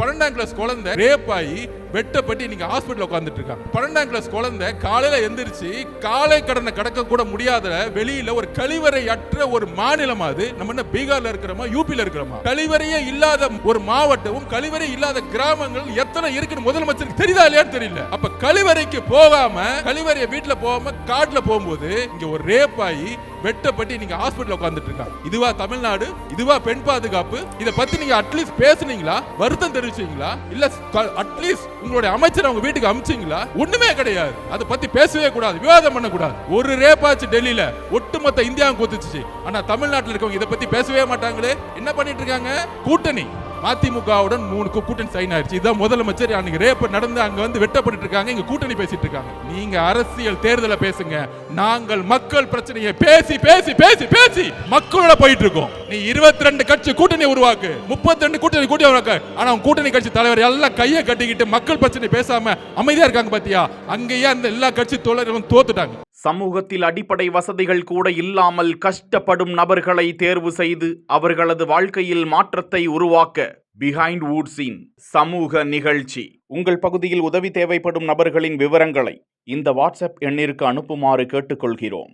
12ஆம் கிளாஸ் குழந்தை ரேப் ஆகி வெட்டப்பட்டு நீங்க ஹாஸ்பிட்டல் உட்கார்ந்துட்டு இருக்காங்க. 12ஆம் கிளாஸ் குழந்தை காலையில எந்திரிச்சு காலை கடனை கடக்க கூட முடியாத வெளியில ஒரு கழிவறை அற்ற ஒரு மாநிலம். அது நம்ம என்ன பீகார்ல இருக்கிறோமா யூபில இருக்கிறோமா? கழிவறையே இல்லாத ஒரு மாவட்டமும் கழிவறை இல்லாத கிராமங்கள் எத்தனை இருக்குன்னு முதலமைச்சருக்கு தெரியுதா இல்லையான்னு தெரியல. அப்ப கழிவறைக்கு போகாம கழிவறைய வீட்டுல போகாம காட்டுல போகும்போது இங்க ஒரு ரேப் ஆகி வெட்டப்பட்டு நீங்க ஹாஸ்பிட்டல் உட்கார்ந்துட்டு இருக்காங்க. இதுவா தமிழ்நாடு? இதுவா பெண் பாதுகாப்பு? இத பத்தி நீங்க அட்லீஸ்ட் பேசுனீங்களா? வருத்தம் தெரிவிச்சீங்களா? இல்ல அட்லீஸ்ட் உங்களுடைய அமைச்சர் அவங்க வீட்டுக்கு அனுப்பிச்சீங்களா? ஒண்ணுமே கிடையாது. அதை பத்தி பேசவே கூடாது, விவாதம் பண்ண கூடாது. ஒரு ரேப்பாச்சு டெல்லியில ஒட்டுமொத்த இந்தியாவுக்கு ஒத்துச்சு. ஆனா தமிழ்நாட்டில் இருக்கவங்க இதை பத்தி பேசவே மாட்டாங்களே. என்ன பண்ணிட்டு இருக்காங்க? கூட்டணி அதிமுகவுடன் 3 கூட்டணி சைன் ஆயிடுச்சு. இதான் முதலமைச்சர் அன்னைக்கு ரேப் நடந்து அங்க வந்து வெட்டப்பட்டு இருக்காங்க. இங்க கூட்டணி பேசிட்டு இருக்காங்க. நீங்க அரசியல் தேர்தலை பேசுங்க. நாங்கள் மக்கள் பிரச்சனையை பேசி பேசி பேசி பேசி மக்களோட போயிட்டு இருக்கோம். நீ 22 கட்சி கூட்டணி உருவாக்கு, 32 கூட்டணி உருவாக்கு. ஆனா கூட்டணி கட்சி தலைவர் எல்லாம் கையை கட்டிக்கிட்டு மக்கள் பிரச்சனை பேசாம அமைதியா இருக்காங்க. பாத்தியா? அங்கேயே அந்த எல்லா கட்சி தோழர்களும் தோத்துட்டாங்க. சமூகத்தில் அடிப்படை வசதிகள் கூட இல்லாமல் கஷ்டப்படும் நபர்களை தேர்வு செய்து அவர்களது வாழ்க்கையில் மாற்றத்தை உருவாக்க பிஹைண்ட் வுட்ஸின் சமூக நிகழ்ச்சி. உங்கள் பகுதியில் உதவி தேவைப்படும் நபர்களின் விவரங்களை இந்த வாட்ஸ்அப் எண்ணிற்கு அனுப்புமாறு கேட்டுக்கொள்கிறோம்.